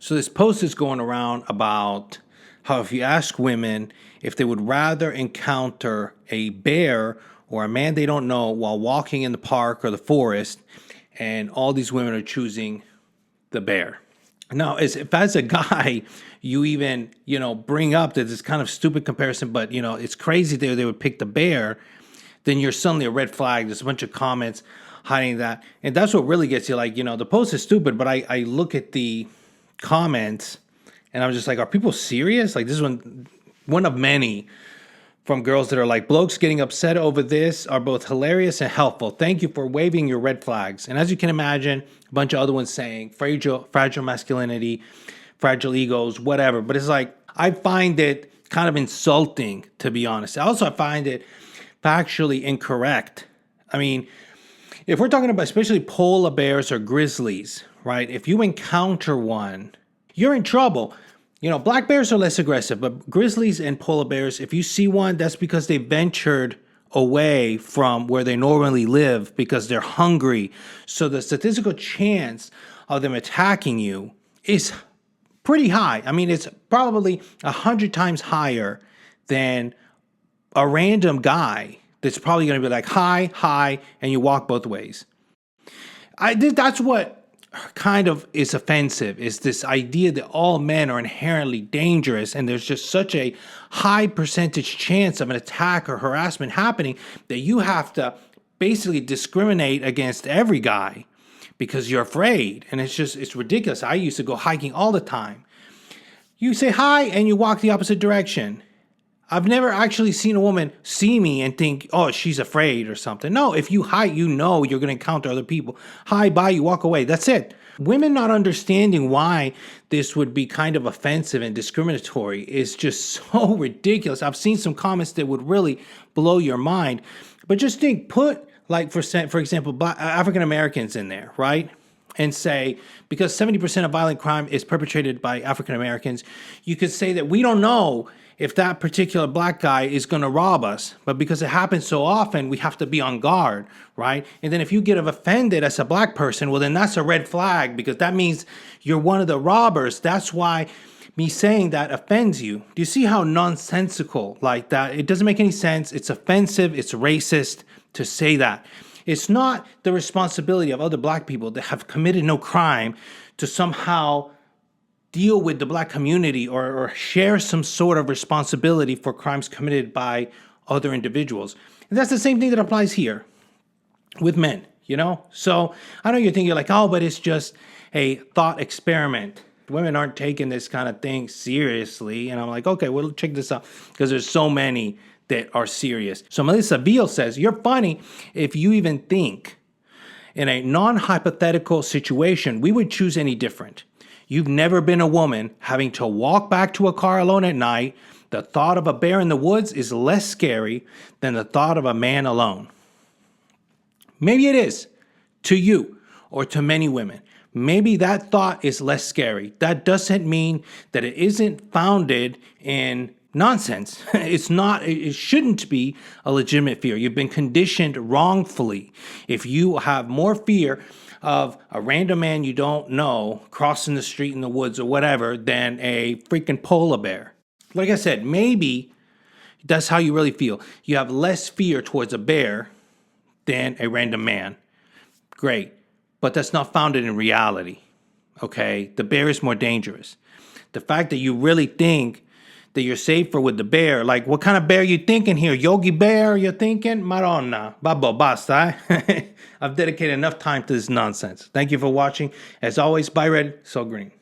So this post is going around about how if you ask women if they would rather encounter a bear or a man they don't know while walking in the park or the forest, and all these women are choosing the bear. Now, if as a guy, you even, bring up that this kind of stupid comparison, but, it's crazy that they would pick the bear, then you're suddenly a red flag. There's a bunch of comments hiding that. And that's what really gets you. Like, the post is stupid, but I look at the comments and I'm just like, are people serious? Like, this is one of many from girls that are like, blokes getting upset over this are both hilarious and helpful. Thank you for waving your red flags. And as you can imagine, a bunch of other ones saying fragile masculinity, fragile egos, whatever. But it's like, I find it kind of insulting, to be honest. Also, I find it factually incorrect. I mean, if we're talking about especially polar bears or grizzlies, right? If you encounter one, you're in trouble. Black bears are less aggressive, but grizzlies and polar bears, if you see one, that's because they ventured away from where they normally live because they're hungry. So the statistical chance of them attacking you is pretty high. I mean, it's probably 100 times higher than a random guy that's probably going to be like, hi, and you walk both ways. That's what kind of is offensive, is this idea that all men are inherently dangerous and there's just such a high percentage chance of an attack or harassment happening that you have to basically discriminate against every guy because you're afraid. And it's ridiculous. I used to go hiking all the time. You say hi and you walk the opposite direction. I've never actually seen a woman see me and think, oh, she's afraid or something. No, if you hike, you're going to encounter other people. Hi, bye, you walk away. That's it. Women not understanding why this would be kind of offensive and discriminatory is just so ridiculous. I've seen some comments that would really blow your mind. But just think, put, like, for example, African Americans in there, right? And say, because 70% of violent crime is perpetrated by African Americans, you could say that we don't know if that particular black guy is going to rob us. But because it happens so often, we have to be on guard, right? And then if you get offended as a black person, well, then that's a red flag because that means you're one of the robbers. That's why me saying that offends you. Do you see how nonsensical like that? It doesn't make any sense. It's offensive. It's racist to say that. It's not the responsibility of other black people that have committed no crime to somehow deal with the black community or share some sort of responsibility for crimes committed by other individuals. And that's the same thing that applies here with men, So I know you're thinking like, oh, but it's just a thought experiment. Women aren't taking this kind of thing seriously. And I'm like, okay, well, check this out, because there's so many that are serious. So Melissa Veal says, you're funny if you even think in a non-hypothetical situation, we would choose any different. You've never been a woman having to walk back to a car alone at night. The thought of a bear in the woods is less scary than the thought of a man alone. Maybe it is to you or to many women. Maybe that thought is less scary. That doesn't mean that it isn't founded in nonsense. It shouldn't be a legitimate fear. You've been conditioned wrongfully. If you have more fear of a random man you don't know crossing the street in the woods or whatever than a freaking polar bear. Like I said, maybe that's how you really feel. You have less fear towards a bear than a random man. Great. But that's not founded in reality. Okay? The bear is more dangerous. The fact that you really think that you're safer with the bear, like what kind of bear you thinking here? Yogi Bear, you're thinking? Madonna, babbo, basta. I've dedicated enough time to this nonsense. Thank you for watching. As always, buy red, sell green.